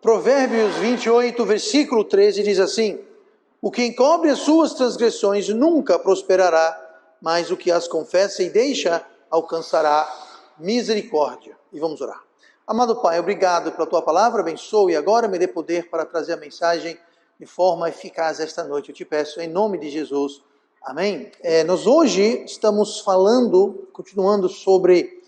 Provérbios 28, versículo 13 diz assim: o que encobre as suas transgressões nunca prosperará, mas o que as confessa e deixa alcançará misericórdia. E vamos orar. Amado Pai, obrigado pela Tua palavra, abençoe e agora me dê poder para trazer a mensagem de forma eficaz esta noite. Eu te peço em nome de Jesus. Amém? Nós hoje estamos continuando sobre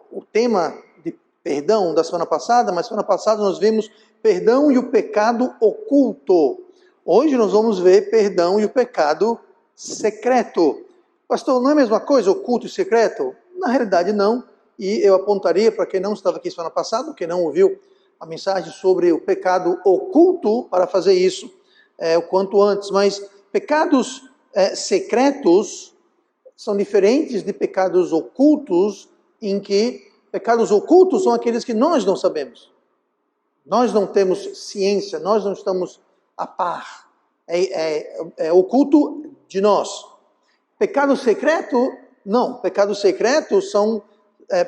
o tema de perdão da semana passada, mas semana passada nós vimos perdão e o pecado oculto. Hoje nós vamos ver perdão e o pecado secreto. Pastor, não é a mesma coisa, oculto e secreto? Na realidade não, e eu apontaria para quem não estava aqui semana passada, quem não ouviu a mensagem sobre o pecado oculto, para fazer isso o quanto antes. Mas pecados secretos são diferentes de pecados ocultos, em que pecados ocultos são aqueles que nós não sabemos. Nós não temos ciência, nós não estamos a par. É oculto de nós. Pecado secreto, não. Pecados secretos são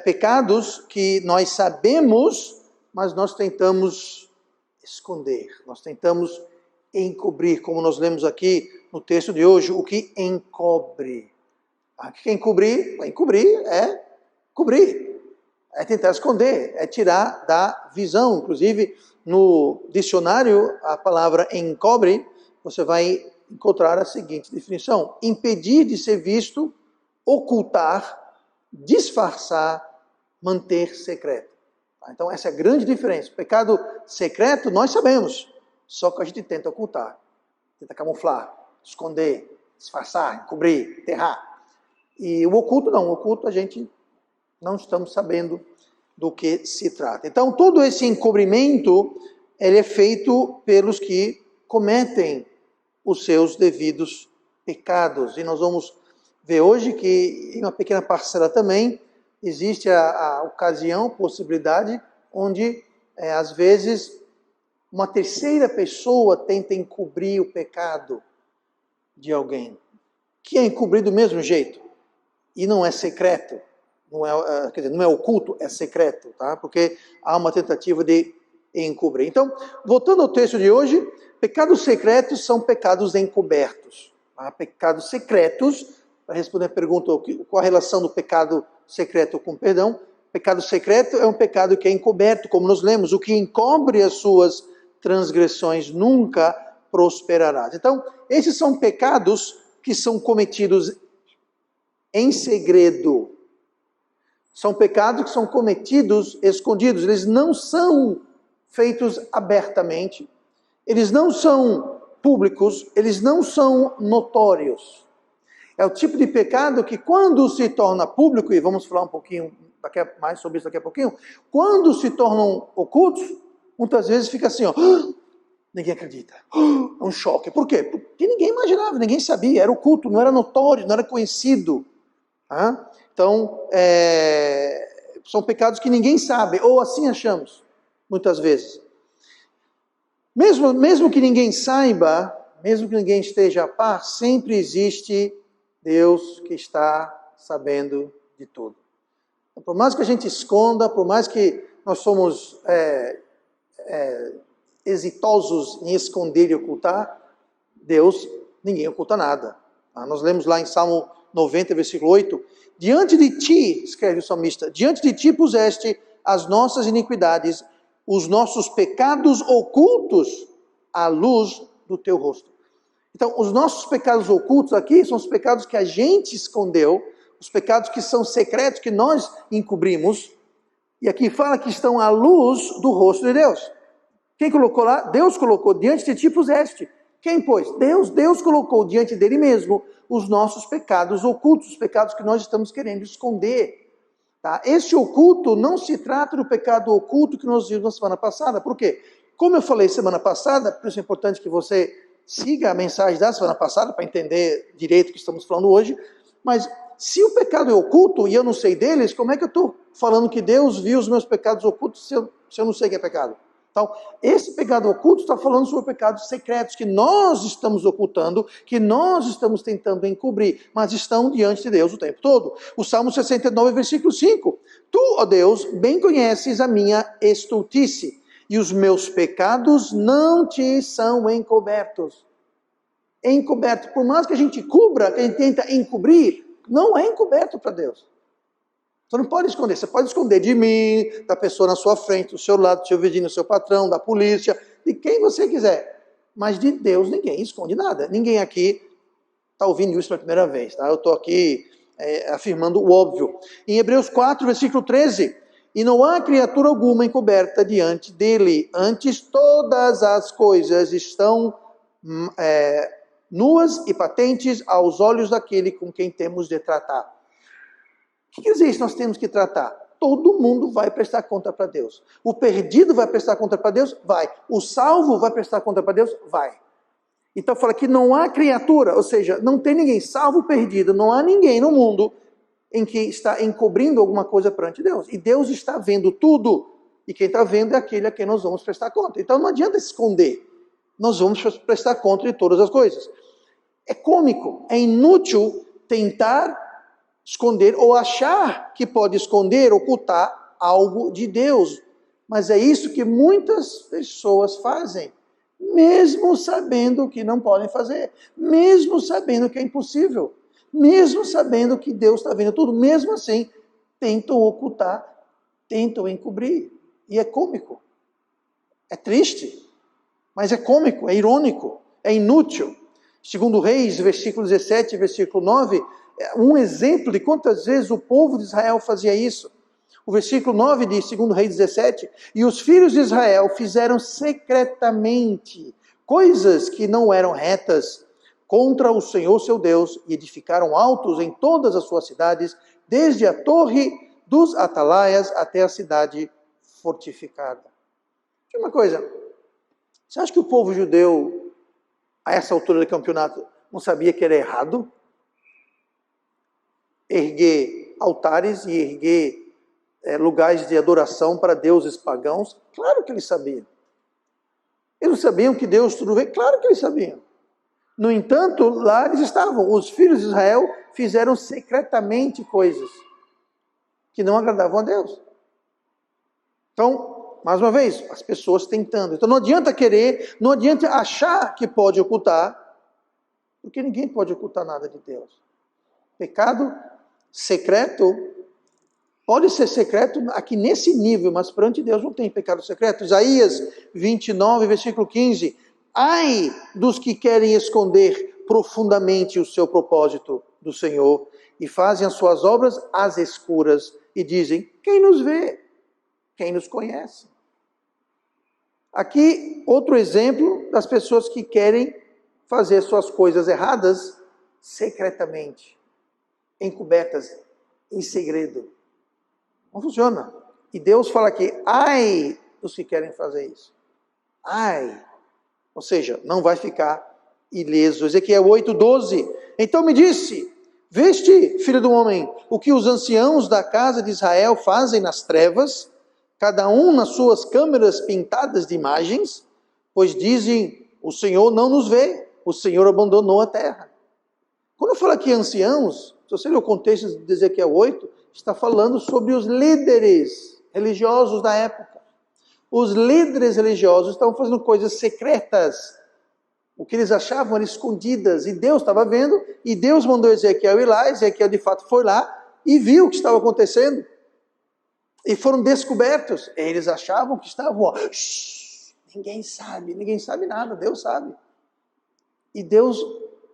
pecados que nós sabemos, mas nós tentamos esconder. Nós tentamos encobrir, como nós lemos aqui no texto de hoje, o que encobre. O que é encobrir? Encobrir é cobrir. É tentar esconder, é tirar da visão. Inclusive, no dicionário, a palavra encobre, você vai encontrar a seguinte definição: impedir de ser visto, ocultar, disfarçar, manter secreto. Então, essa é a grande diferença. Pecado secreto, nós sabemos, só que a gente tenta ocultar, tenta camuflar, esconder, disfarçar, encobrir, enterrar. E o oculto não, o oculto a gente não estamos sabendo do que se trata. Então, todo esse encobrimento, ele é feito pelos que cometem os seus devidos pecados. E nós vamos ver hoje que, em uma pequena parcela também, existe a ocasião, possibilidade, onde, às vezes, uma terceira pessoa tenta encobrir o pecado de alguém, que é encobrir do mesmo jeito, e não é secreto. Não é oculto, é secreto, tá? Porque há uma tentativa de encobrir. Então, voltando ao texto de hoje, pecados secretos são pecados encobertos. Tá? Pecados secretos, para responder a pergunta, qual a relação do pecado secreto com perdão? Pecado secreto é um pecado que é encoberto, como nós lemos, o que encobre as suas transgressões nunca prosperará. Então, esses são pecados que são cometidos em segredo. São pecados que são cometidos escondidos. Eles não são feitos abertamente. Eles não são públicos. Eles não são notórios. É o tipo de pecado que, quando se torna público, e vamos falar um pouquinho mais sobre isso daqui a pouquinho, quando se tornam ocultos, muitas vezes fica assim, ó, ninguém acredita. É um choque. Por quê? Porque ninguém imaginava, ninguém sabia. Era oculto, não era notório, não era conhecido. Então, são pecados que ninguém sabe, ou assim achamos, muitas vezes. Mesmo que ninguém saiba, mesmo que ninguém esteja a par, sempre existe Deus que está sabendo de tudo. Então, por mais que a gente esconda, por mais que nós somos exitosos em esconder e ocultar, Deus, ninguém oculta nada. Nós lemos lá em Salmo 90, versículo 8, diante de ti, escreve o salmista, diante de ti puseste as nossas iniquidades, os nossos pecados ocultos à luz do teu rosto. Então, os nossos pecados ocultos aqui são os pecados que a gente escondeu, os pecados que são secretos, que nós encobrimos, e aqui fala que estão à luz do rosto de Deus. Quem colocou lá? Deus colocou, diante de ti puseste. Quem pôs? Deus colocou diante dele mesmo os nossos pecados ocultos, os pecados que nós estamos querendo esconder. Tá? Esse oculto não se trata do pecado oculto que nós vimos na semana passada. Por quê? Como eu falei semana passada, por isso é importante que você siga a mensagem da semana passada para entender direito o que estamos falando hoje. Mas se o pecado é oculto e eu não sei deles, como é que eu estou falando que Deus viu os meus pecados ocultos se eu não sei que é pecado? Então, esse pecado oculto está falando sobre pecados secretos que nós estamos ocultando, que nós estamos tentando encobrir, mas estão diante de Deus o tempo todo. O Salmo 69, versículo 5. Tu, ó Deus, bem conheces a minha estultice, e os meus pecados não te são encobertos. Encoberto, por mais que a gente cubra, que a gente tenta encobrir, não é encoberto para Deus. Você não pode esconder, você pode esconder de mim, da pessoa na sua frente, do seu lado, do seu vizinho, do seu patrão, da polícia, de quem você quiser. Mas de Deus ninguém esconde nada. Ninguém aqui está ouvindo isso pela primeira vez, tá? Eu estou aqui afirmando o óbvio. Em Hebreus 4, versículo 13, e não há criatura alguma encoberta diante dele, antes todas as coisas estão nuas e patentes aos olhos daquele com quem temos de tratar. O que quer dizer isso? Nós temos que tratar. Todo mundo vai prestar conta para Deus. O perdido vai prestar conta para Deus? Vai. O salvo vai prestar conta para Deus? Vai. Então fala que não há criatura, ou seja, não tem ninguém salvo perdido, não há ninguém no mundo em que está encobrindo alguma coisa perante Deus. E Deus está vendo tudo. E quem está vendo é aquele a quem nós vamos prestar conta. Então não adianta esconder. Nós vamos prestar conta de todas as coisas. É cômico, é inútil tentar esconder ou achar que pode esconder, ocultar algo de Deus. Mas é isso que muitas pessoas fazem, mesmo sabendo que não podem fazer, mesmo sabendo que é impossível, mesmo sabendo que Deus está vendo tudo, mesmo assim, tentam ocultar, tentam encobrir. E é cômico, é triste, mas é cômico, é irônico, é inútil. Segundo Reis, versículo 17, versículo 9, um exemplo de quantas vezes o povo de Israel fazia isso. O versículo 9 de 2 Reis 17, e os filhos de Israel fizeram secretamente coisas que não eram retas contra o Senhor seu Deus, e edificaram altos em todas as suas cidades, desde a torre dos atalaias até a cidade fortificada. Deixa uma coisa, você acha que o povo judeu, a essa altura do campeonato, não sabia que era errado erguer altares e erguer lugares de adoração para deuses pagãos? Claro que eles sabiam. Eles sabiam que Deus tudo vê? Claro que eles sabiam. No entanto, lá eles estavam. Os filhos de Israel fizeram secretamente coisas que não agradavam a Deus. Então, mais uma vez, as pessoas tentando. Então não adianta querer, não adianta achar que pode ocultar, porque ninguém pode ocultar nada de Deus. Pecado secreto pode ser secreto aqui nesse nível, mas perante Deus não tem pecado secreto. Isaías 29, versículo 15. Ai dos que querem esconder profundamente o seu propósito do Senhor e fazem as suas obras às escuras e dizem, quem nos vê? Quem nos conhece? Aqui, outro exemplo das pessoas que querem fazer suas coisas erradas secretamente, encobertas, em segredo. Não funciona. E Deus fala aqui, ai dos que querem fazer isso. Ai. Ou seja, não vai ficar ileso. Ezequiel 8:12. Então me disse, veste, filho do homem, o que os anciãos da casa de Israel fazem nas trevas, cada um nas suas câmeras pintadas de imagens, pois dizem, o Senhor não nos vê, o Senhor abandonou a terra. Quando eu falo aqui anciãos, se você ler o contexto de Ezequiel 8, está falando sobre os líderes religiosos da época. Os líderes religiosos estavam fazendo coisas secretas. O que eles achavam eram escondidas. E Deus estava vendo, e Deus mandou Ezequiel ir lá. Ezequiel de fato foi lá e viu o que estava acontecendo. E foram descobertos. Eles achavam que estavam, ninguém sabe nada, Deus sabe. E Deus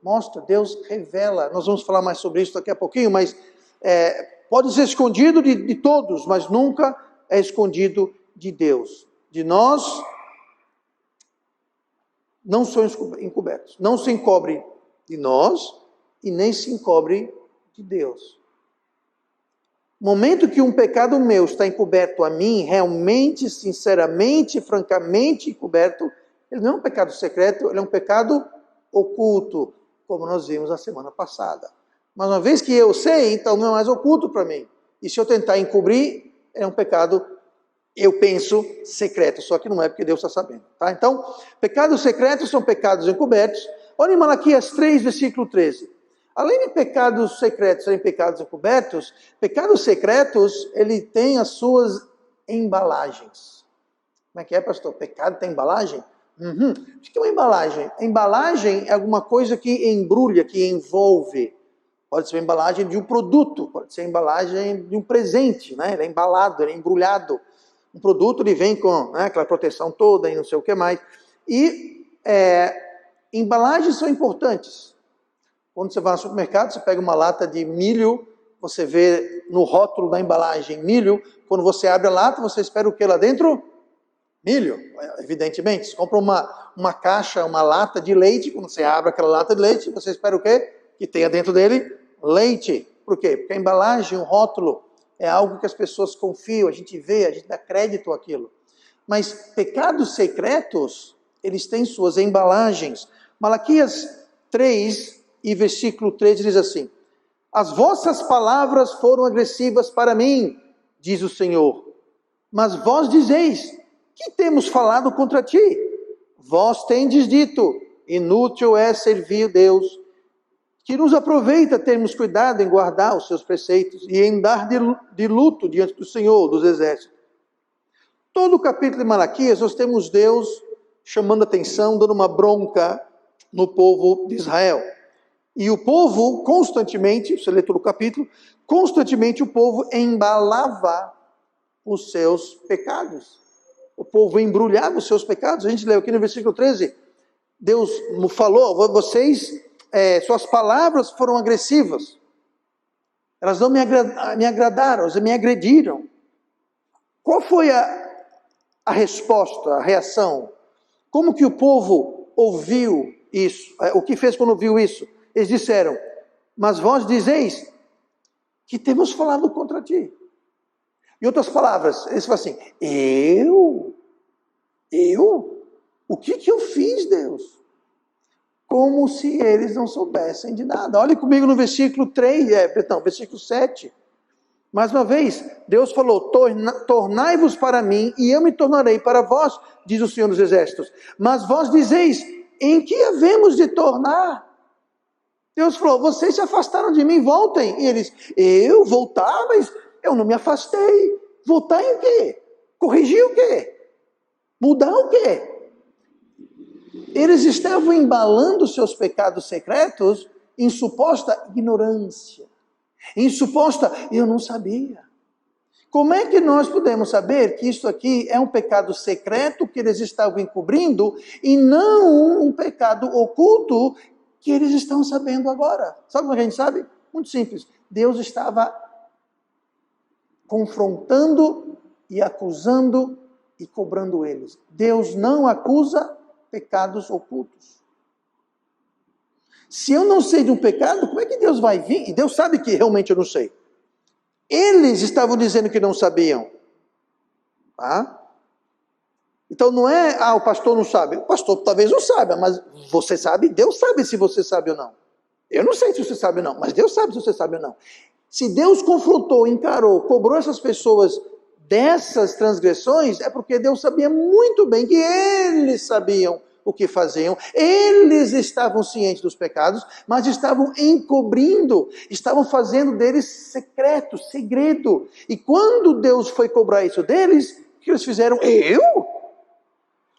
mostra, Deus revela. Nós vamos falar mais sobre isso daqui a pouquinho, mas pode ser escondido de todos, mas nunca é escondido de Deus. De nós, não são encobertos. Não se encobre de nós e nem se encobre de Deus. No momento que um pecado meu está encoberto a mim, realmente, sinceramente, francamente encoberto, ele não é um pecado secreto, ele é um pecado oculto, como nós vimos na semana passada. Mas uma vez que eu sei, então não é mais oculto para mim. E se eu tentar encobrir, é um pecado, eu penso, secreto. Só que não é porque Deus está sabendo. Tá? Então, pecados secretos são pecados encobertos. Olha em Malaquias 3, versículo 13. Além de pecados secretos serem pecados encobertos, pecados secretos, ele tem as suas embalagens. Como é que é, pastor? Pecado tem embalagem? Uhum. O que é uma embalagem? A embalagem é alguma coisa que embrulha, que envolve. Pode ser a embalagem de um produto, pode ser a embalagem de um presente, né? Ele é embalado, ele é embrulhado. Um produto ele vem com, né, aquela proteção toda e não sei o que mais. E embalagens são importantes. Quando você vai no supermercado, você pega uma lata de milho, você vê no rótulo da embalagem milho. Quando você abre a lata, você espera o que lá dentro? Milho, evidentemente. Você compra uma caixa, uma lata de leite. Quando você abre aquela lata de leite, você espera o quê? Que tenha dentro dele leite. Por quê? Porque a embalagem, o rótulo, é algo que as pessoas confiam, a gente vê, a gente dá crédito àquilo. Mas pecados secretos, eles têm suas embalagens. Malaquias 3 e versículo 13 diz assim: as vossas palavras foram agressivas para mim, diz o Senhor, mas vós dizeis, que temos falado contra ti? Vós tendes dito, inútil é servir Deus, que nos aproveita termos cuidado em guardar os seus preceitos e em dar de luto diante do Senhor dos exércitos. Todo o capítulo de Malaquias nós temos Deus chamando atenção, dando uma bronca no povo de Israel. E o povo constantemente, você lê todo o capítulo, constantemente o povo embalava os seus pecados. O povo embrulhava os seus pecados. A gente leu aqui no versículo 13, Deus falou, suas palavras foram agressivas. Elas não me agradaram, elas me agrediram. Qual foi a resposta, a reação? Como que o povo ouviu isso? O que fez quando ouviu isso? Eles disseram, mas vós dizeis que temos falado contra ti. Em outras palavras, eles falam assim, eu? O que eu fiz, Deus? Como se eles não soubessem de nada. Olhe comigo no versículo 7. Mais uma vez, Deus falou, tornai-vos para mim e eu me tornarei para vós, diz o Senhor dos Exércitos. Mas vós dizeis, em que havemos de tornar? Deus falou, vocês se afastaram de mim, voltem. E eles, eu voltar, mas eu não me afastei. Voltar em quê? Corrigir o quê? Mudar o quê? Eles estavam embalando seus pecados secretos em suposta ignorância. Em suposta, eu não sabia. Como é que nós podemos saber que isso aqui é um pecado secreto que eles estavam encobrindo e não um pecado oculto que eles estão sabendo agora? Sabe como a gente sabe? Muito simples. Deus estava confrontando e acusando e cobrando eles. Deus não acusa pecados ocultos. Se eu não sei de um pecado, como é que Deus vai vir? E Deus sabe que realmente eu não sei. Eles estavam dizendo que não sabiam. Tá? Então não é, o pastor não sabe. O pastor talvez não saiba, mas você sabe, Deus sabe se você sabe ou não. Eu não sei se você sabe ou não, mas Deus sabe se você sabe ou não. Se Deus confrontou, encarou, cobrou essas pessoas dessas transgressões, é porque Deus sabia muito bem que eles sabiam o que faziam, eles estavam cientes dos pecados, mas estavam encobrindo, estavam fazendo deles secreto, segredo. E quando Deus foi cobrar isso deles, o que eles fizeram?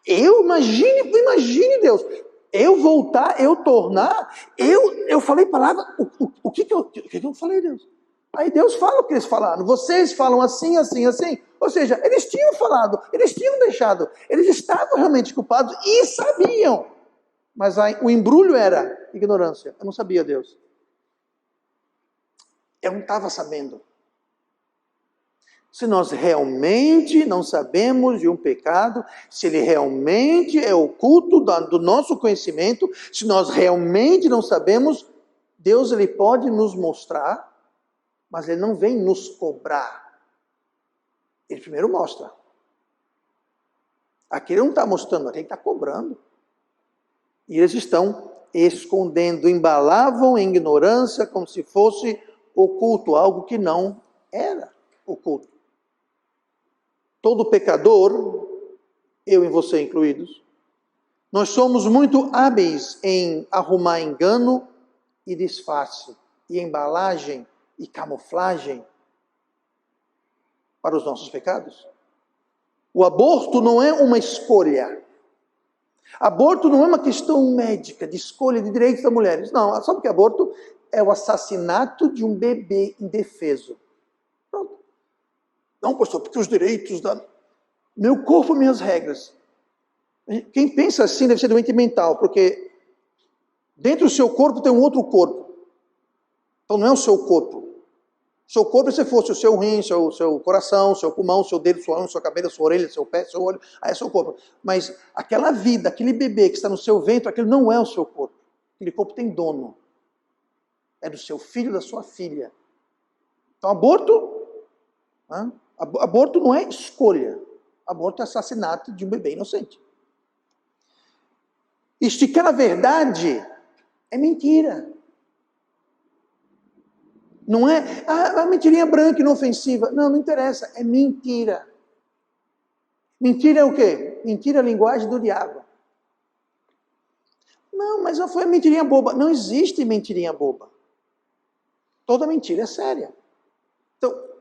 Imagine Deus, eu voltar, eu tornar, eu falei palavra, o que eu falei, Deus? Aí Deus fala o que eles falaram, vocês falam assim, assim, assim. Ou seja, eles tinham falado, eles tinham deixado, eles estavam realmente culpados e sabiam. Mas o embrulho era ignorância. Eu não sabia, Deus. Eu não estava sabendo. Se nós realmente não sabemos de um pecado, se ele realmente é oculto do nosso conhecimento, se nós realmente não sabemos, Deus ele pode nos mostrar, mas ele não vem nos cobrar. Ele primeiro mostra. Aqui ele não está mostrando, aqui ele está cobrando. E eles estão escondendo, embalavam em ignorância como se fosse oculto, algo que não era oculto. Todo pecador, eu e você incluídos, nós somos muito hábeis em arrumar engano e disfarce, e embalagem e camuflagem para os nossos pecados. O aborto não é uma escolha. Aborto não é uma questão médica, de escolha de direitos das mulheres. Não, sabe o que é aborto? É o assassinato de um bebê indefeso. Pronto. Não, pastor, porque os direitos da... Meu corpo, minhas regras. Quem pensa assim deve ser doente mental, porque dentro do seu corpo tem um outro corpo. Então não é o seu corpo. O seu corpo é se fosse o seu rim, seu coração, seu pulmão, seu dedo, sua mão, sua cabeça, sua orelha, seu pé, seu olho, aí é seu corpo. Mas aquela vida, aquele bebê que está no seu ventre, aquele não é o seu corpo. Aquele corpo tem dono. É do seu filho, da sua filha. Então aborto não é escolha. Aborto é assassinato de um bebê inocente. Esticar a verdade é mentira. Não é a mentirinha branca e inofensiva. Não, não interessa. É mentira. Mentira é o quê? Mentira é a linguagem do diabo. Não, mas não foi a mentirinha boba. Não existe mentirinha boba. Toda mentira é séria. Então,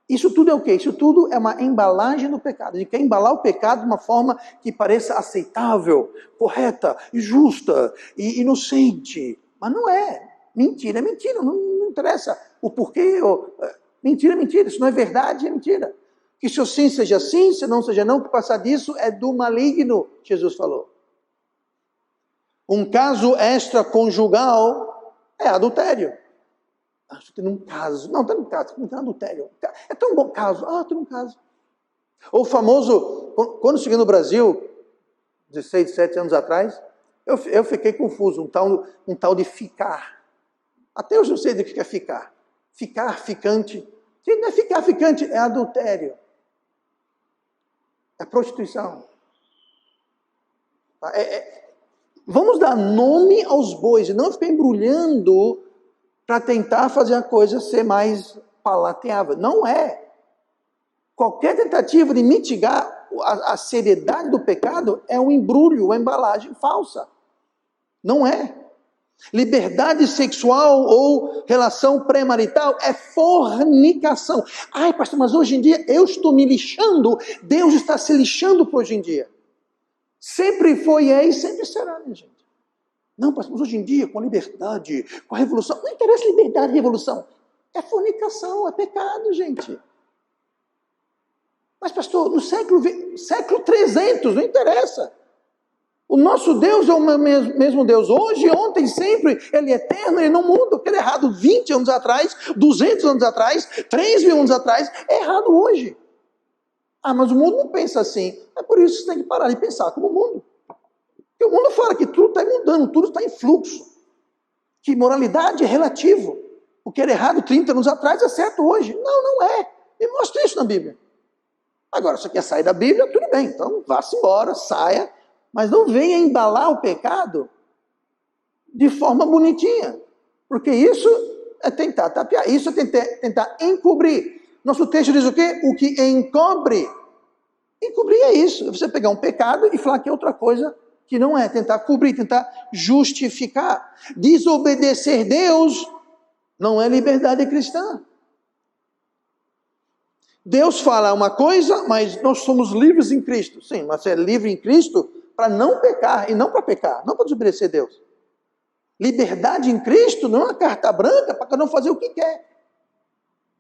isso tudo é o quê? Isso tudo é uma embalagem do pecado. A gente quer embalar o pecado de uma forma que pareça aceitável, correta, justa e inocente. Mas não é. Mentira é mentira. Não interessa o porquê. Mentira é mentira. Isso não é verdade, é mentira. Que se o sim seja sim, se não seja não, que passar disso é do maligno, Jesus falou. Um caso extraconjugal é adultério. Estou tendo um caso. Não, estou tendo um caso, estou tendo adultério. É tão bom caso. Estou num caso. Ou o famoso, quando cheguei no Brasil, 16, 17 anos atrás, eu fiquei confuso, um tal de ficar. Até hoje não sei do que é ficar. Ficar, ficante. Se não é ficar, ficante, é adultério. É prostituição. Vamos dar nome aos bois e não ficar embrulhando para tentar fazer a coisa ser mais palatável. Não é. Qualquer tentativa de mitigar a seriedade do pecado é um embrulho, uma embalagem falsa. Não é. Liberdade sexual ou relação pré-marital é fornicação. Ai, pastor, mas hoje em dia eu estou me lixando. Deus está se lixando por hoje em dia. Sempre foi, é e sempre será, minha gente. Não, pastor, mas hoje em dia, com a liberdade, com a revolução, não interessa liberdade e revolução. É fornicação, é pecado, gente. Mas, pastor, no século 300, não interessa. O nosso Deus é o mesmo Deus hoje, ontem, sempre. Ele é eterno, ele não muda. O que era errado 20 anos atrás, 200 anos atrás, 3.000 anos atrás, é errado hoje. Mas o mundo não pensa assim. É por isso que você tem que parar de pensar como o mundo. Porque o mundo fala que tudo está mudando, tudo está em fluxo. Que moralidade é relativo. O que era errado 30 anos atrás é certo hoje. Não, não é. Me mostra isso na Bíblia. Agora, se você quer sair da Bíblia, tudo bem. Então, vá-se embora, saia. Mas não venha embalar o pecado de forma bonitinha. Porque isso é tentar tapear. Isso é tentar encobrir. Nosso texto diz o quê? O que encobre. Encobrir é isso. É você pegar um pecado e falar que é outra coisa que não é. Tentar cobrir, tentar justificar. Desobedecer Deus não é liberdade cristã. Deus fala uma coisa, mas nós somos livres em Cristo. Sim, mas você é livre em Cristo para não pecar e não para pecar, não para desobedecer Deus. Liberdade em Cristo não é uma carta branca para cada um fazer o que quer.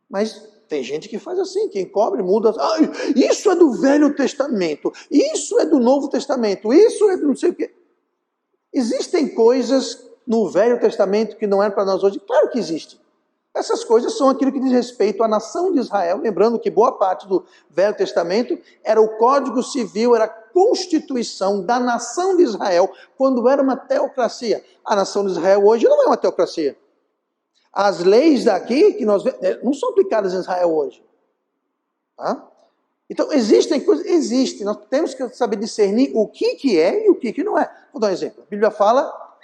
Mas tem gente que faz assim, que encobre, muda. Isso é do Velho Testamento, isso é do Novo Testamento, isso é do não sei o quê. Existem coisas no Velho Testamento que não é para nós hoje? Claro que existe. Essas coisas são aquilo que diz respeito à nação de Israel, lembrando que boa parte do Velho Testamento era o Código Civil, era a Constituição da nação de Israel, quando era uma teocracia. A nação de Israel hoje não é uma teocracia. As leis daqui, que nós vemos, não são aplicadas em Israel hoje. Tá? Então, existem coisas, existem, nós temos que saber discernir o que é e o que não é. Vou dar um exemplo. A Bíblia fala,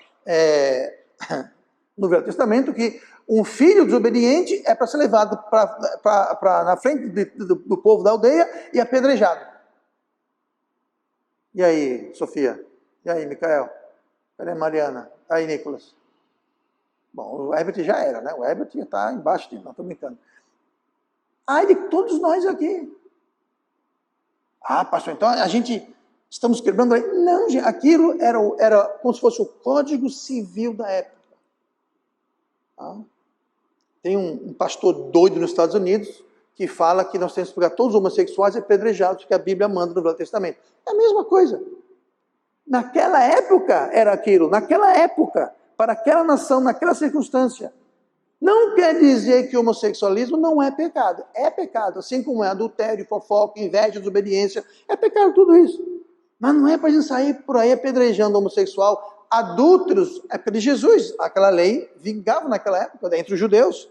no Velho Testamento, que um filho desobediente é para ser levado na frente do povo da aldeia e apedrejado. E aí, Sofia? E aí, Micael? Cadê Mariana? Aí, Nicolas? Bom, o Herbert já era, né? O Herbert já está embaixo de... Não, estou brincando. Ai de todos nós aqui. Ah, pastor, então a gente estamos quebrando a lei. Não, gente, aquilo era como se fosse o Código Civil da época. Tá? Tem um pastor doido nos Estados Unidos que fala que nós temos que pegar todos os homossexuais e apedrejados, que a Bíblia manda no Velho Testamento. É a mesma coisa. Naquela época era aquilo, naquela época, para aquela nação, naquela circunstância. Não quer dizer que o homossexualismo não é pecado. É pecado, assim como é adultério, fofoca, inveja, desobediência. É pecado tudo isso. Mas não é para a gente sair por aí apedrejando o homossexual. Adúlteros, época de Jesus, aquela lei vingava naquela época entre os judeus.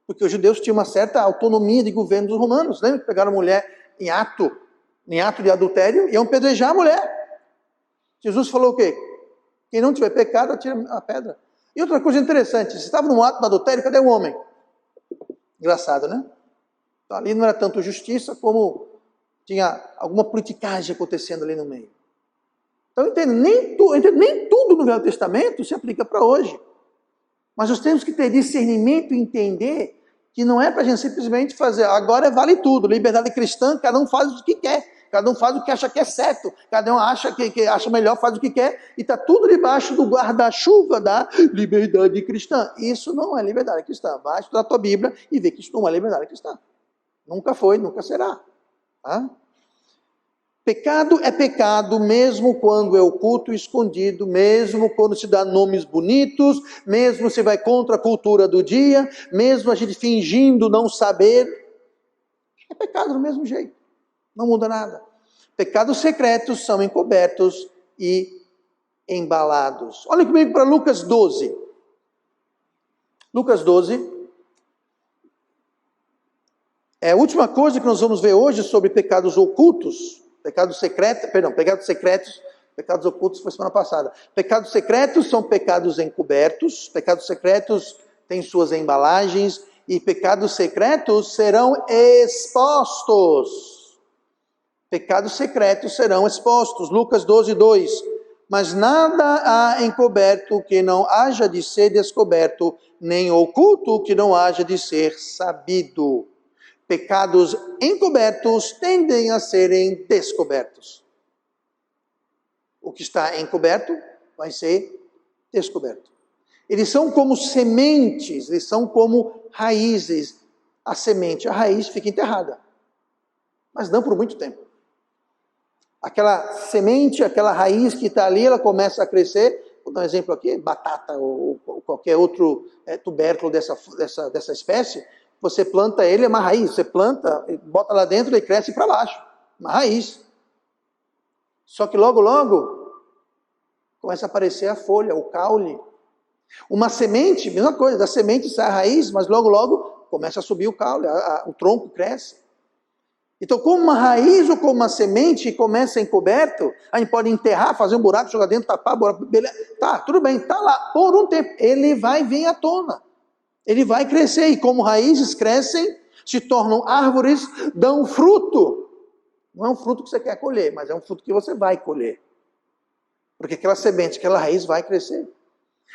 Porque os judeus tinham uma certa autonomia de governo dos romanos. Lembra que pegaram a mulher em ato de adultério e iam apedrejar a mulher. Jesus falou o quê? Quem não tiver pecado, atira a pedra. E outra coisa interessante, se estava num ato de adultério, cadê o homem? Engraçado, né? Então, ali não era tanto justiça, como tinha alguma politicagem acontecendo ali no meio. Então, entendo, nem tudo no Velho Testamento se aplica para hoje. Mas nós temos que ter discernimento e entender que não é para a gente simplesmente fazer, agora vale tudo, liberdade cristã, cada um faz o que quer. Cada um faz o que acha que é certo. Cada um acha que acha melhor, faz o que quer. E está tudo debaixo do guarda-chuva da liberdade cristã. Isso não é liberdade cristã. Vai estudar a tua Bíblia e ver que isso não é liberdade cristã. Nunca foi, nunca será. Tá? Pecado é pecado, mesmo quando é oculto e escondido, mesmo quando se dá nomes bonitos, mesmo se vai contra a cultura do dia, mesmo a gente fingindo não saber. É pecado do mesmo jeito. Não muda nada. Pecados secretos são encobertos e embalados. Olha comigo para Lucas 12. Lucas 12. É a última coisa que nós vamos ver hoje sobre pecados ocultos. Pecados secretos ocultos foi semana passada. Pecados secretos são pecados encobertos. Pecados secretos têm suas embalagens. E pecados secretos serão expostos. Pecados secretos serão expostos. Lucas 12, 2. Mas nada há encoberto que não haja de ser descoberto, nem oculto que não haja de ser sabido. Pecados encobertos tendem a serem descobertos. O que está encoberto vai ser descoberto. Eles são como sementes, eles são como raízes. A semente, a raiz fica enterrada, mas não por muito tempo. Aquela semente, aquela raiz que está ali, ela começa a crescer. Vou dar um exemplo aqui, batata ou qualquer outro tubérculo dessa espécie. Você planta ele, é uma raiz. Você planta, bota lá dentro e cresce para baixo. Uma raiz. Só que logo, logo, começa a aparecer a folha, o caule. Uma semente, mesma coisa, da semente sai a raiz, mas logo, logo, começa a subir o caule, o tronco cresce. Então, como uma raiz ou como uma semente começa encoberto, a gente pode enterrar, fazer um buraco, jogar dentro, tapar, beleza. Tá, tudo bem, tá lá, por um tempo, ele vai vir à tona. Ele vai crescer, e como raízes crescem, se tornam árvores, dão fruto. Não é um fruto que você quer colher, mas é um fruto que você vai colher. Porque aquela semente, aquela raiz vai crescer.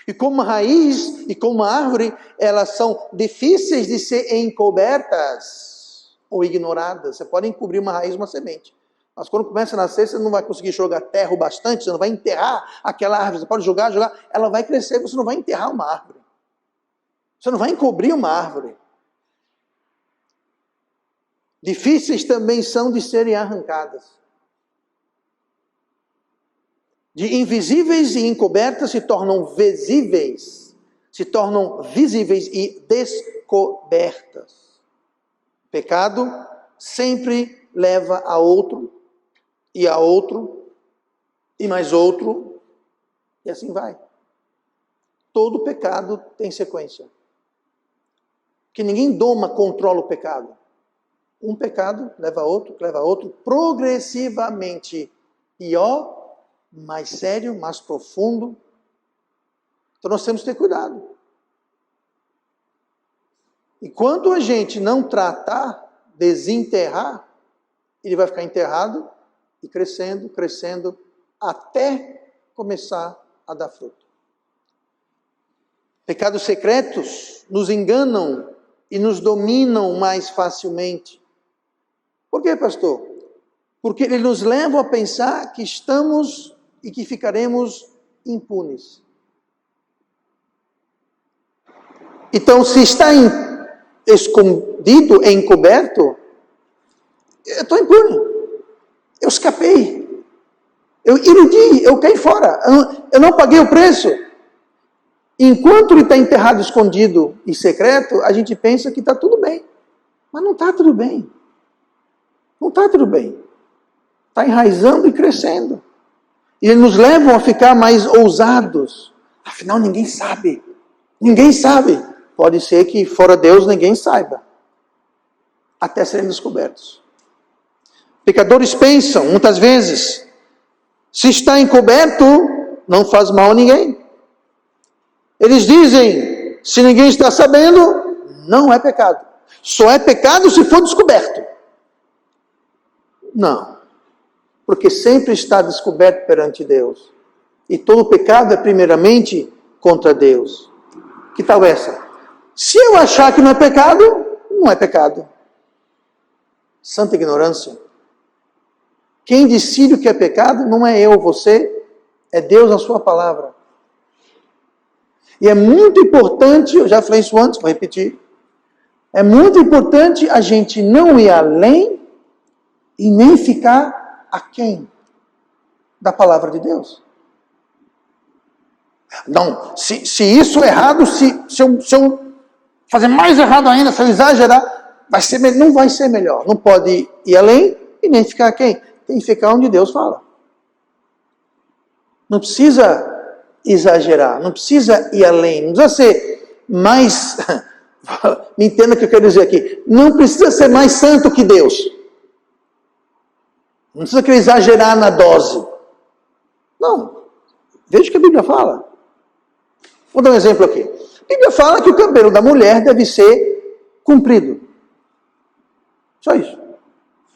E como uma raiz e como uma árvore, elas são difíceis de ser encobertas ou ignoradas. Você pode encobrir uma raiz, uma semente. Mas quando começa a nascer, você não vai conseguir jogar terra o bastante, você não vai enterrar aquela árvore. Você pode jogar, ela vai crescer, você não vai enterrar uma árvore. Você não vai encobrir uma árvore. Difíceis também são de serem arrancadas. De invisíveis e encobertas se tornam visíveis. Se tornam visíveis e descobertas. Pecado sempre leva a outro, e mais outro, e assim vai. Todo pecado tem sequência. Que ninguém controla o pecado. Um pecado leva a outro, progressivamente pior, mais sério, mais profundo. Então nós temos que ter cuidado. Enquanto a gente não tratar, desenterrar, ele vai ficar enterrado e crescendo, crescendo, até começar a dar fruto. Pecados secretos nos enganam e nos dominam mais facilmente. Por quê, pastor? Porque ele nos leva a pensar que estamos e que ficaremos impunes. Então, se está escondido, encoberto, eu estou impune. Eu escapei. Eu iludi, eu caí fora. Eu não paguei o preço. Enquanto ele está enterrado, escondido e secreto, a gente pensa que está tudo bem. Mas não está tudo bem. Não está tudo bem. Está enraizando e crescendo. E eles nos levam a ficar mais ousados. Afinal, ninguém sabe. Ninguém sabe. Pode ser que fora Deus ninguém saiba. Até serem descobertos. Pecadores pensam, muitas vezes, se está encoberto, não faz mal a ninguém. Eles dizem, se ninguém está sabendo, não é pecado. Só é pecado se for descoberto. Não. Porque sempre está descoberto perante Deus. E todo pecado é primeiramente contra Deus. Que tal essa? Se eu achar que não é pecado, não é pecado. Santa ignorância. Quem decide o que é pecado não é eu ou você, é Deus na sua palavra. E é muito importante, eu já falei isso antes, vou repetir. É muito importante a gente não ir além e nem ficar aquém da palavra de Deus. Não, se isso é errado, se eu fazer mais errado ainda, se eu exagerar, não vai ser melhor. Não pode ir além e nem ficar aquém. Tem que ficar onde Deus fala. Não precisa exagerar, não precisa ir além, não precisa ser mais, me entenda o que eu quero dizer aqui, não precisa ser mais santo que Deus. Não precisa querer exagerar na dose. Não. Veja o que a Bíblia fala. Vou dar um exemplo aqui. A Bíblia fala que o cabelo da mulher deve ser comprido. Só isso.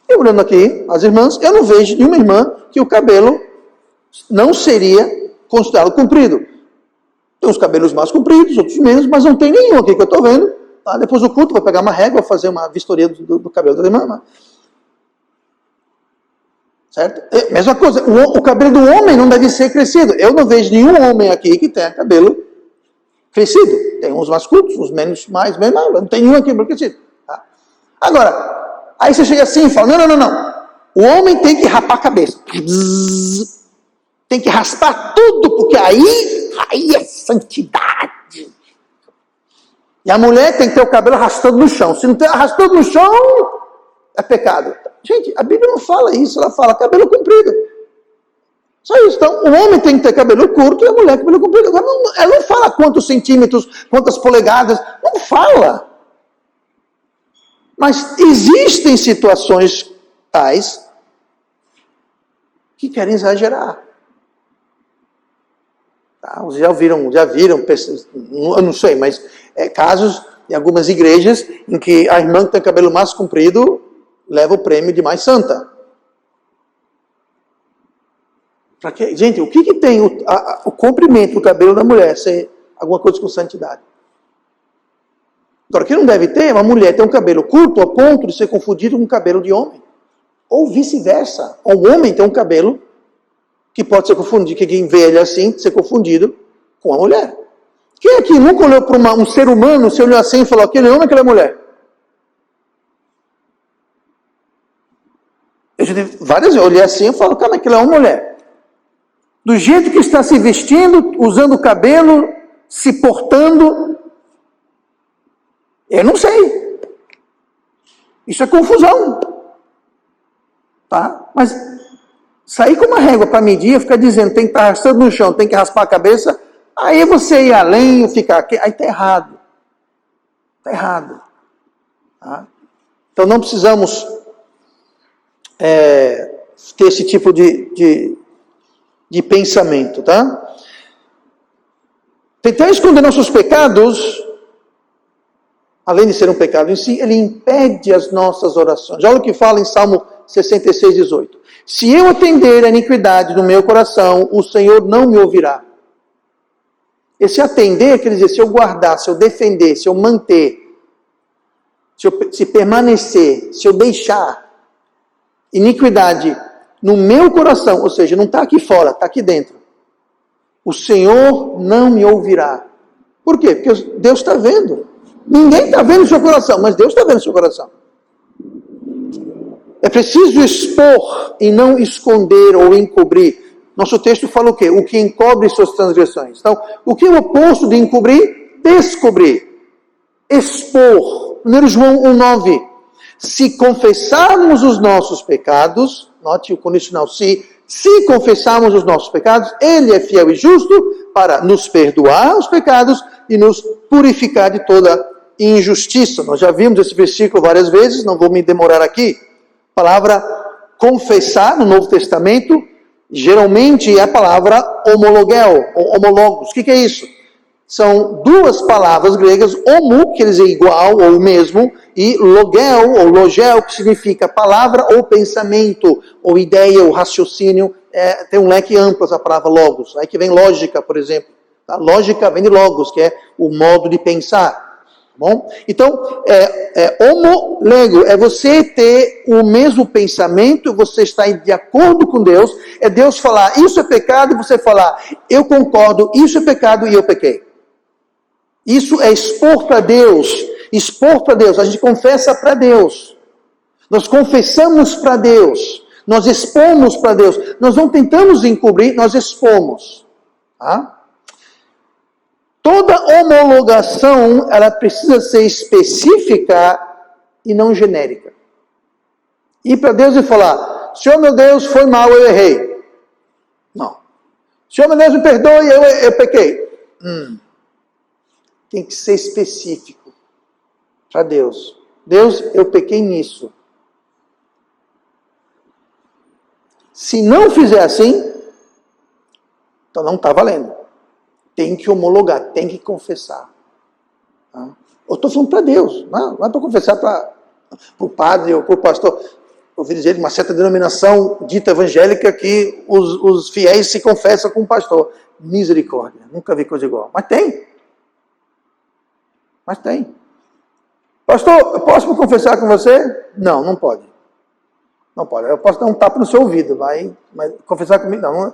Eu olhando aqui, as irmãs, eu não vejo nenhuma irmã que o cabelo não seria considerado comprido. Tem uns cabelos mais compridos, outros menos, mas não tem nenhum aqui que eu estou vendo. Tá? Depois do culto, vou pegar uma régua, fazer uma vistoria do cabelo da irmã. Certo? Mesma coisa, o cabelo do homem não deve ser crescido. Eu não vejo nenhum homem aqui que tenha cabelo crescido. Tem uns mais curtos, uns menos, mais, não tem nenhum aqui crescido. Tá? Agora, aí você chega assim e fala, não. O homem tem que rapar a cabeça. Tem que raspar tudo, porque aí é santidade. E a mulher tem que ter o cabelo arrastando no chão. Se não tem arrastando no chão, é pecado. Gente, a Bíblia não fala isso, ela fala cabelo comprido. Só isso. Então, o homem tem que ter cabelo curto e a mulher cabelo comprido. Agora, ela não fala quantos centímetros, quantas polegadas, não fala. Mas existem situações tais que querem exagerar. Tá? Vocês já viram, eu não sei, mas casos em algumas igrejas em que a irmã que tem cabelo mais comprido leva o prêmio de mais santa. Pra quê? Gente, o que tem o comprimento do cabelo da mulher ser alguma coisa com santidade? Agora, o que não deve ter é uma mulher ter um cabelo curto a ponto de ser confundido com um cabelo de homem. Ou vice-versa. Ou um homem ter um cabelo que pode ser confundido, que quem vê ele assim, ser confundido com a mulher. Quem aqui nunca olhou para um ser humano, se olhou assim e falou, aquele homem, aquela mulher? Eu já tive várias vezes, eu olhei assim e falo, cara, aquilo é uma mulher. Do jeito que está se vestindo, usando o cabelo, se portando, eu não sei. Isso é confusão. Tá? Mas sair com uma régua para medir, ficar dizendo, tem que estar arrastando no chão, tem que raspar a cabeça, aí você ir além, ficar aqui, aí está errado. Está errado. Tá? Então não precisamos ter esse tipo de pensamento, tá? Tentar esconder nossos pecados, além de ser um pecado em si, ele impede as nossas orações. Olha o que fala em Salmo 66, 18. Se eu atender a iniquidade no meu coração, o Senhor não me ouvirá. Esse atender quer dizer, se eu guardar, se eu defender, se eu manter, se permanecer, se eu deixar, iniquidade no meu coração, ou seja, não está aqui fora, está aqui dentro, o Senhor não me ouvirá. Por quê? Porque Deus está vendo. Ninguém está vendo o seu coração, mas Deus está vendo o seu coração. É preciso expor e não esconder ou encobrir. Nosso texto fala o quê? O que encobre suas transgressões. Então, o que é o oposto de encobrir? Descobrir. Expor. 1 João 1,9. Se confessarmos os nossos pecados, note o condicional, se confessarmos os nossos pecados, Ele é fiel e justo para nos perdoar os pecados e nos purificar de toda injustiça. Nós já vimos esse versículo várias vezes, não vou me demorar aqui. A palavra confessar no Novo Testamento, geralmente é a palavra homologel, ou homologos. O que é isso? São duas palavras gregas, homo, que quer dizer igual ou mesmo, e logel, ou logel, que significa palavra ou pensamento, ou ideia, ou raciocínio. Tem um leque amplo essa palavra logos. Aí que vem lógica, por exemplo. A lógica vem de logos, que é o modo de pensar. Bom? Então, homolego, é você ter o mesmo pensamento, você está de acordo com Deus, é Deus falar, isso é pecado, e você falar, eu concordo, isso é pecado e eu pequei. Isso é expor para Deus, a gente confessa para Deus, nós confessamos para Deus, nós expomos para Deus, nós não tentamos encobrir, nós expomos. Tá? Toda homologação, ela precisa ser específica e não genérica. Ir para Deus e falar, Senhor meu Deus, foi mal, eu errei. Não. Senhor meu Deus, me perdoe, eu pequei. Tem que ser específico para Deus. Deus, eu pequei nisso. Se não fizer assim, então não está valendo. Tem que homologar, tem que confessar. Tá? Eu estou falando para Deus, não é para confessar para o padre ou para o pastor. Eu ouvi dizer de uma certa denominação dita evangélica que os fiéis se confessam com o pastor. Misericórdia, nunca vi coisa igual. Mas tem. Pastor, eu posso me confessar com você? Não, não pode. Não pode. Eu posso dar um tapa no seu ouvido, mas confessar comigo não.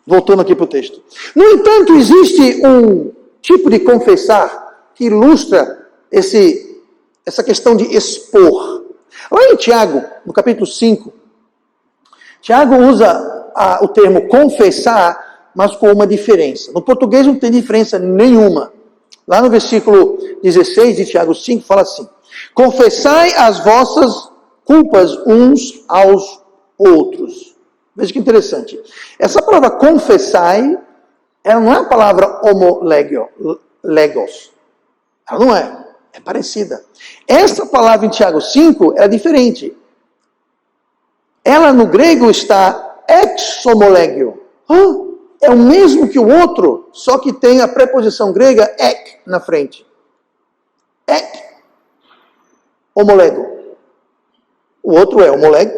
Voltando aqui para o texto. No entanto, existe um tipo de confessar que ilustra essa questão de expor. Lá em Tiago, no capítulo 5, Tiago usa o termo confessar, mas com uma diferença. No português não tem diferença nenhuma. Lá no versículo 16 de Tiago 5 fala assim, confessai as vossas culpas uns aos outros. Veja que interessante. Essa palavra confessai, ela não é a palavra homolegos. Ela não é. É parecida. Essa palavra em Tiago 5 é diferente. Ela no grego está ex-homolegio. É o mesmo que o outro, só que tem a preposição grega ek na frente. Ek. Homolego. O outro é homolego.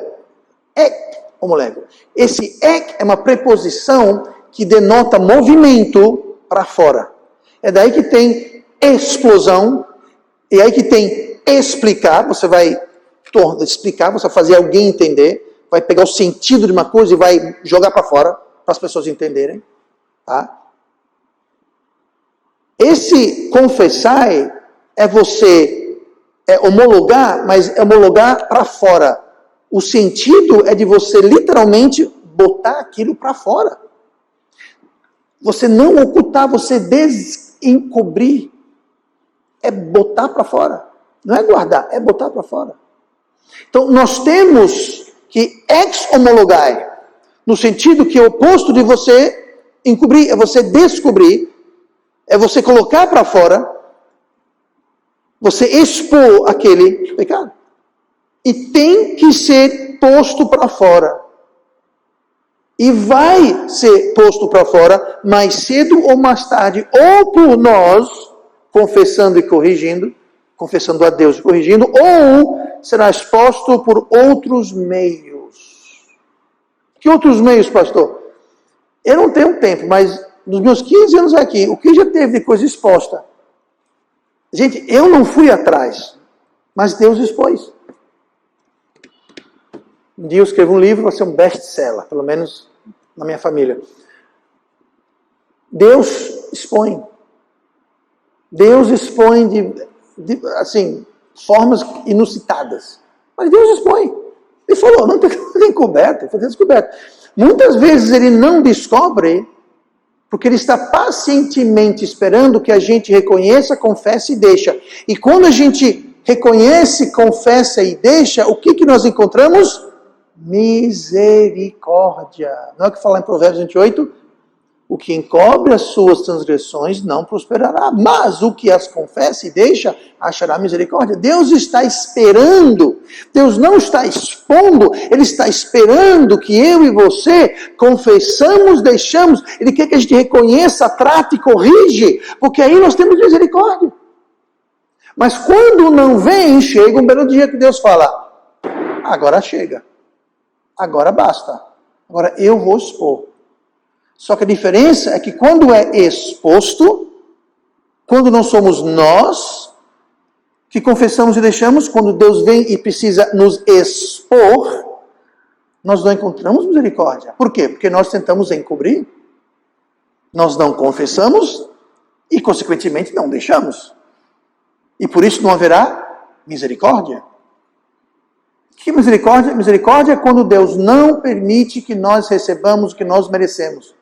Ek. Homolego. Esse ek é uma preposição que denota movimento para fora. É daí que tem explosão, e aí que tem explicar, você vai explicar, você vai fazer alguém entender, vai pegar o sentido de uma coisa e vai jogar para fora, para as pessoas entenderem. Tá? Esse confessar é você homologar, mas é homologar para fora. O sentido é de você literalmente botar aquilo para fora. Você não ocultar, você desencobrir. É botar para fora. Não é guardar, é botar para fora. Então, nós temos que ex-homologar, no sentido que é o oposto de você encobrir, é você descobrir, é você colocar para fora, você expor aquele pecado. E tem que ser posto para fora. E vai ser posto para fora mais cedo ou mais tarde, ou por nós, confessando e corrigindo, confessando a Deus e corrigindo, ou será exposto por outros meios. Que outros meios, pastor? Eu não tenho tempo, mas nos meus 15 anos aqui, o que já teve de coisa exposta? Gente, eu não fui atrás, mas Deus expôs. Um dia eu escrevo um livro, vai ser um best-seller, pelo menos na minha família. Deus expõe. Deus expõe de formas inusitadas. Mas Deus expõe. Ele falou, não tem encoberto, foi descoberto. Muitas vezes ele não descobre, porque ele está pacientemente esperando que a gente reconheça, confesse e deixa. E quando a gente reconhece, confessa e deixa, o que nós encontramos? Misericórdia. Não é o que fala em Provérbios 28? O que encobre as suas transgressões não prosperará, mas o que as confessa e deixa, achará misericórdia. Deus está esperando, Deus não está expondo, Ele está esperando que eu e você confessamos, deixamos. Ele quer que a gente reconheça, trate e corrige, porque aí nós temos misericórdia. Mas quando não vem, chega um belo dia que Deus fala, agora chega, agora basta, agora eu vou expor. Só que a diferença é que quando é exposto, quando não somos nós que confessamos e deixamos, quando Deus vem e precisa nos expor, nós não encontramos misericórdia. Por quê? Porque nós tentamos encobrir, nós não confessamos e, consequentemente, não deixamos. E por isso não haverá misericórdia. O que é misericórdia? Misericórdia é quando Deus não permite que nós recebamos o que nós merecemos.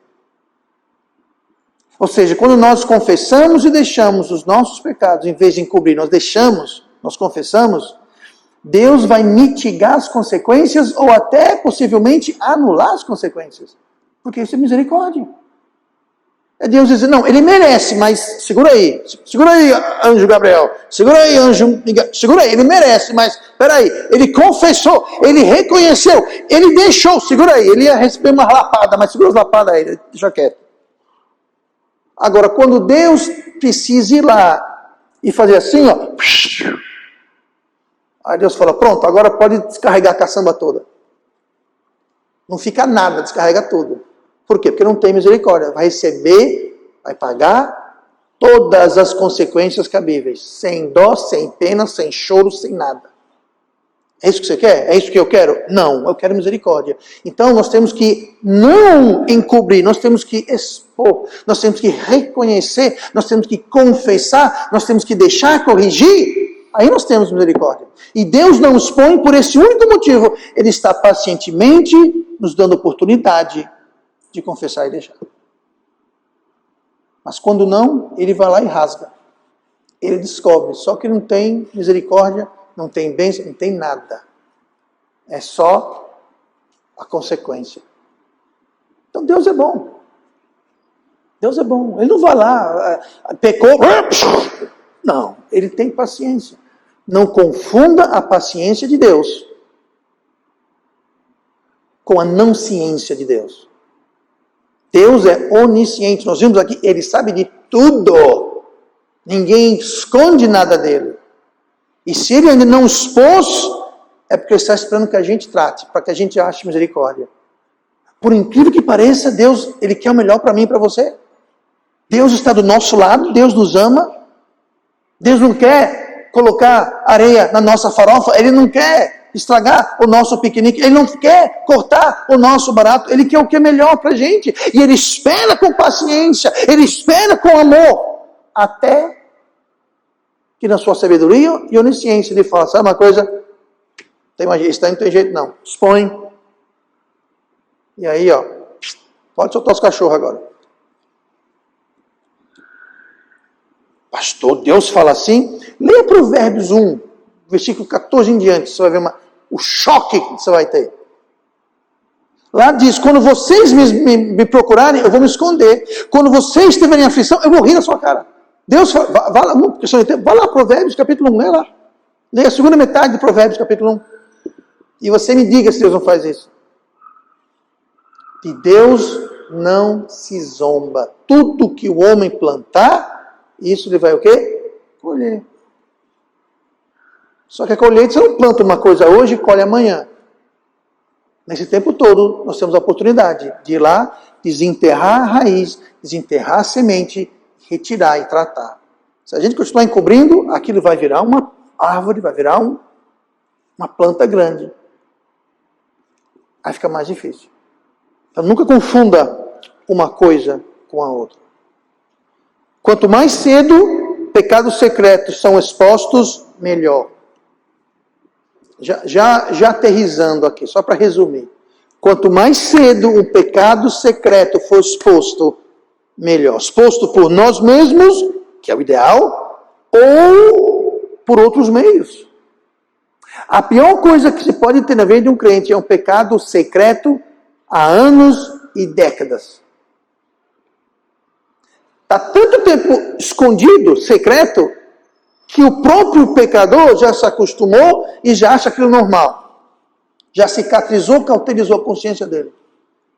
Ou seja, quando nós confessamos e deixamos os nossos pecados, em vez de encobrir, nós deixamos, nós confessamos, Deus vai mitigar as consequências ou até, possivelmente, anular as consequências. Porque isso é misericórdia. É Deus dizer, não, ele merece, mas segura aí, anjo Gabriel, segura aí, anjo Miguel, segura aí, ele merece, mas peraí, ele confessou, ele reconheceu, ele deixou, segura aí, ele ia receber uma lapada, mas segura as lapadas aí, deixa quieto. Agora, quando Deus precisa ir lá e fazer assim, ó, aí Deus fala, pronto, agora pode descarregar a caçamba toda. Não fica nada, descarrega tudo. Por quê? Porque não tem misericórdia. Vai receber, vai pagar todas as consequências cabíveis. Sem dó, sem pena, sem choro, sem nada. É isso que você quer? É isso que eu quero? Não, eu quero misericórdia. Então nós temos que não encobrir, nós temos que expor, nós temos que reconhecer, nós temos que confessar, nós temos que deixar corrigir. Aí nós temos misericórdia. E Deus não expõe por esse único motivo. Ele está pacientemente nos dando oportunidade de confessar e deixar. Mas quando não, ele vai lá e rasga. Ele descobre, só que não tem misericórdia, não tem bênção, não tem nada. É só a consequência. Então Deus é bom. Deus é bom. Ele não vai lá, pecou. Não, ele tem paciência. Não confunda a paciência de Deus com a não ciência de Deus. Deus é onisciente. Nós vimos aqui, ele sabe de tudo. Ninguém esconde nada dele. E se ele ainda não expôs, é porque ele está esperando que a gente trate, para que a gente ache misericórdia. Por incrível que pareça, Deus, ele quer o melhor para mim e para você. Deus está do nosso lado, Deus nos ama. Deus não quer colocar areia na nossa farofa, ele não quer estragar o nosso piquenique, ele não quer cortar o nosso barato, ele quer o que é melhor para a gente. E ele espera com paciência, ele espera com amor, até que na sua sabedoria e onisciência ele fala, sabe uma coisa? Isso não tem jeito não. Expõe. E aí, ó, pode soltar os cachorros agora. Pastor, Deus fala assim? Leia Provérbios 1, versículo 14 em diante, você vai ver o choque que você vai ter. Lá diz, quando vocês me procurarem, eu vou me esconder. Quando vocês estiverem em aflição, eu vou rir na sua cara. Deus fala, vai lá, Provérbios capítulo 1, leia lá. Leia a segunda metade de Provérbios capítulo 1. E você me diga se Deus não faz isso. De Deus não se zomba. Tudo que o homem plantar, isso ele vai o quê? Colher. Só que a colheita, você não planta uma coisa hoje e colhe amanhã. Nesse tempo todo, nós temos a oportunidade de ir lá, desenterrar a raiz, desenterrar a semente, retirar e tratar. Se a gente continuar encobrindo, aquilo vai virar uma árvore, vai virar uma planta grande. Aí fica mais difícil. Então nunca confunda uma coisa com a outra. Quanto mais cedo pecados secretos são expostos, melhor. Já aterrizando aqui, só para resumir. Quanto mais cedo um pecado secreto for exposto, melhor. Exposto por nós mesmos, que é o ideal, ou por outros meios. A pior coisa que se pode ter na vida de um crente é um pecado secreto há anos e décadas. Está tanto tempo escondido, secreto, que o próprio pecador já se acostumou e já acha aquilo normal. Já cicatrizou, cauterizou a consciência dele.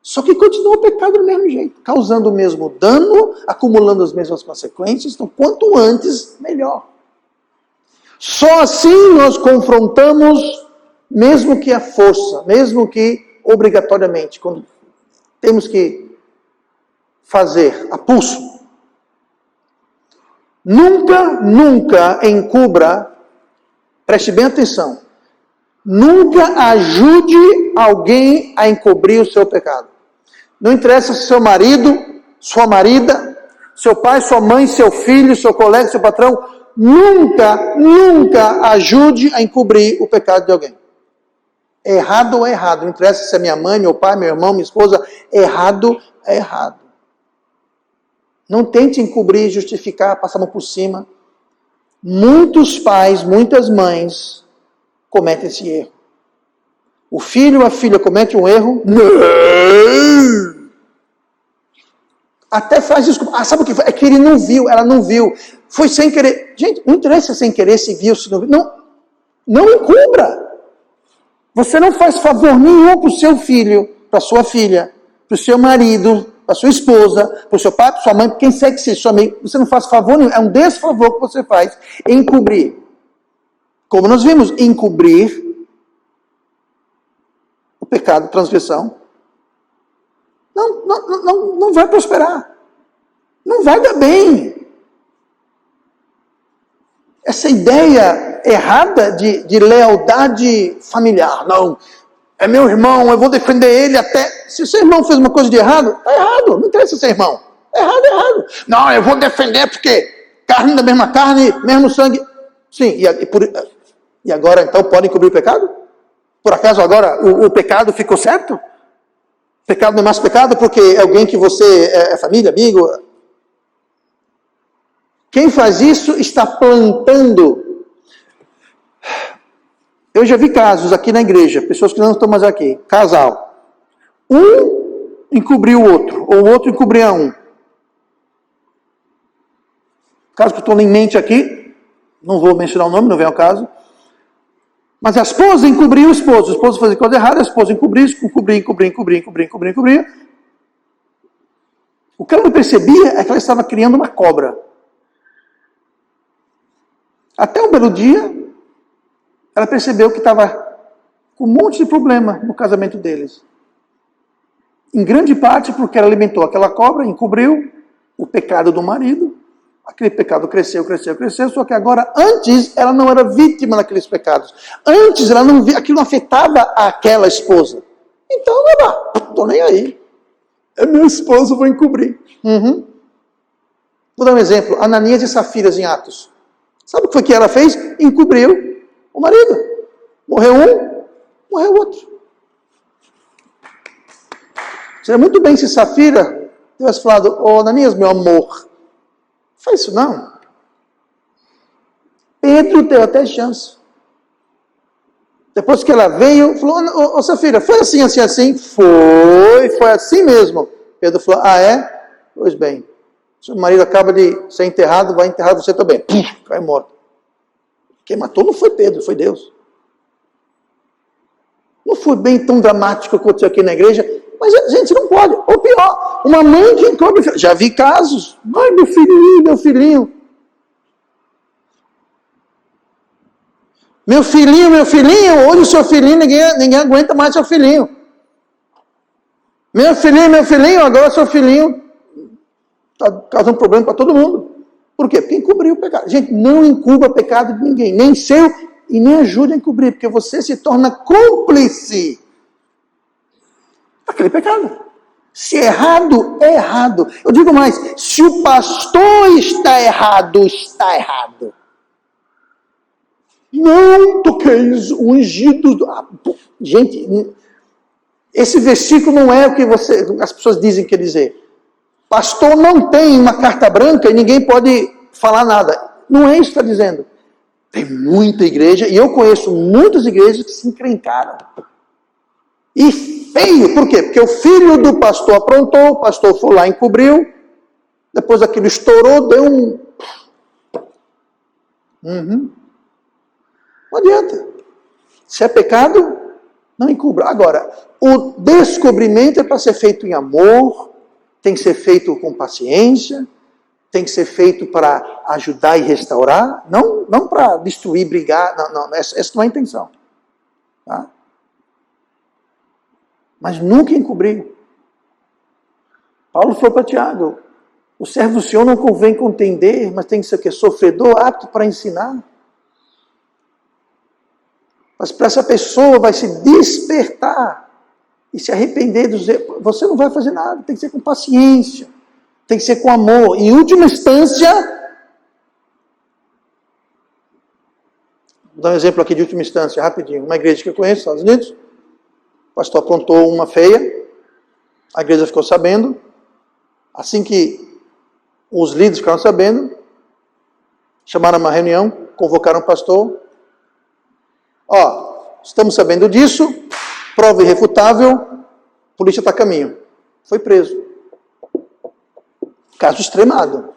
Só que continua o pecado do mesmo jeito, causando o mesmo dano, acumulando as mesmas consequências. Então, quanto antes, melhor. Só assim nós confrontamos, mesmo que à força, mesmo que obrigatoriamente, quando temos que fazer a pulso. Nunca encubra, preste bem atenção, nunca ajude alguém a encobrir o seu pecado. Não interessa se seu marido, sua marida, seu pai, sua mãe, seu filho, seu colega, seu patrão, nunca ajude a encobrir o pecado de alguém. Errado ou errado, não interessa se é minha mãe, meu pai, meu irmão, minha esposa, errado é errado. Não tente encobrir, justificar, passar a mão por cima. Muitos pais, muitas mães cometem esse erro. O filho ou a filha comete um erro. Não! Até faz isso. Sabe o que foi? É que ele não viu, ela não viu. Foi sem querer. Gente, não interessa sem querer, se viu, se não viu. Não encubra. Você não faz favor nenhum para o seu filho, para sua filha, para o seu marido, para sua esposa, para o seu pai, para sua mãe, para quem seja que seja, sua amiga. Você não faz favor nenhum. É um desfavor que você faz em encobrir. Como nós vimos, encobrir o pecado, transgressão, não vai prosperar. Não vai dar bem. Essa ideia errada de lealdade familiar. Não, é meu irmão, eu vou defender ele até... Se seu irmão fez uma coisa de errado, está errado. Não interessa ser irmão. Errado. Não, eu vou defender porque carne da mesma carne, mesmo sangue. Sim, e agora então podem cobrir o pecado? Por acaso agora o pecado ficou certo? O pecado não é mais pecado porque é alguém que você é família, amigo? Quem faz isso está plantando. Eu já vi casos aqui na igreja, pessoas que não estão mais aqui, casal. Um encobriu o outro, ou o outro encobria um. Caso que eu estou em mente aqui, não vou mencionar o nome, não vem ao caso. Mas a esposa encobria o esposo fazia coisa errada, a esposa encobria. O que ela não percebia é que ela estava criando uma cobra. Até um belo dia, ela percebeu que estava com um monte de problema no casamento deles. Em grande parte porque ela alimentou aquela cobra, encobriu o pecado do marido. Aquele pecado cresceu, só que agora, antes, ela não era vítima daqueles pecados. Antes, ela não via, aquilo não afetava aquela esposa. Então, não estou nem aí. É meu esposo, vou encobrir. Vou dar um exemplo. Ananias e Safiras em Atos. Sabe o que foi que ela fez? Encobriu o marido. Morreu um, morreu o outro. Seria muito bem se Safira tivesse falado, Ananias, meu amor, não faz isso não. Pedro deu até chance. Depois que ela veio, falou, Safira, foi assim? Foi assim mesmo. Pedro falou, é? Pois bem. Seu marido acaba de ser enterrado, vai enterrar você também. Vai morto. Quem matou não foi Pedro, foi Deus. Não foi bem tão dramático que aconteceu aqui na igreja, mas, gente, não pode. Ou pior, uma mãe que encobre... Já vi casos. Ai, meu filhinho. Meu filhinho, hoje o seu filhinho, ninguém aguenta mais seu filhinho. Meu filhinho, agora seu filhinho está causando problema para todo mundo. Por quê? Porque encobriu o pecado. Gente, não encubra pecado de ninguém, nem seu, e nem ajude a encobrir, porque você se torna cúmplice aquele pecado. Se é errado, é errado. Eu digo mais, se o pastor está errado, está errado. Não toqueis o ungido. Gente, esse versículo não é o que as pessoas dizem que quer dizer. Pastor não tem uma carta branca e ninguém pode falar nada. Não é isso que está dizendo. Tem muita igreja, e eu conheço muitas igrejas que se encrencaram. E feio, por quê? Porque o filho do pastor aprontou, o pastor foi lá e encobriu, depois aquilo estourou, deu um... Não adianta. Se é pecado, não encubra. Agora, o descobrimento é para ser feito em amor, tem que ser feito com paciência, tem que ser feito para ajudar e restaurar, não para destruir, brigar, não, essa não é a intenção. Tá? Mas nunca encobrir. Paulo falou para Tiago, o servo do Senhor não convém contender, mas tem que ser o quê? Sofredor, apto para ensinar. Mas para essa pessoa vai se despertar e se arrepender dos erros. Você não vai fazer nada, tem que ser com paciência, tem que ser com amor. Em última instância, vou dar um exemplo aqui de última instância, rapidinho. Uma igreja que eu conheço, nos Estados Unidos, o pastor apontou uma feia, a igreja ficou sabendo. Assim que os líderes ficaram sabendo, chamaram uma reunião, convocaram o pastor. Estamos sabendo disso, prova irrefutável, polícia está a caminho. Foi preso. Caso extremado.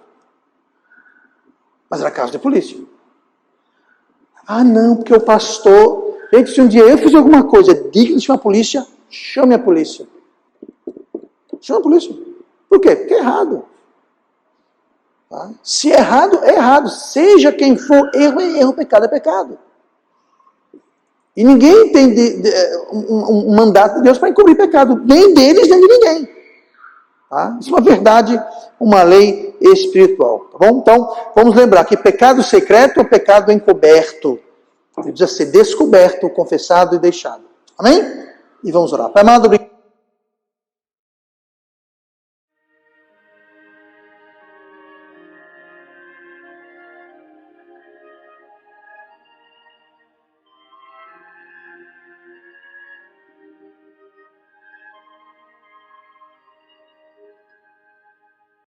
Mas era caso de polícia. Não, porque o pastor... Gente, se um dia eu fizer alguma coisa digna de chamar a polícia, chame a polícia. Chame a polícia. Por quê? Porque é errado. Tá? Se é errado, é errado. Seja quem for, erro é erro, pecado é pecado. E ninguém tem um mandato de Deus para encobrir pecado, nem deles, nem de ninguém. Tá? Isso é uma verdade, uma lei espiritual. Tá bom? Então, vamos lembrar que pecado secreto é pecado encoberto. Ele precisa ser descoberto, confessado e deixado. Amém? E vamos orar. Pai amado, obrigado.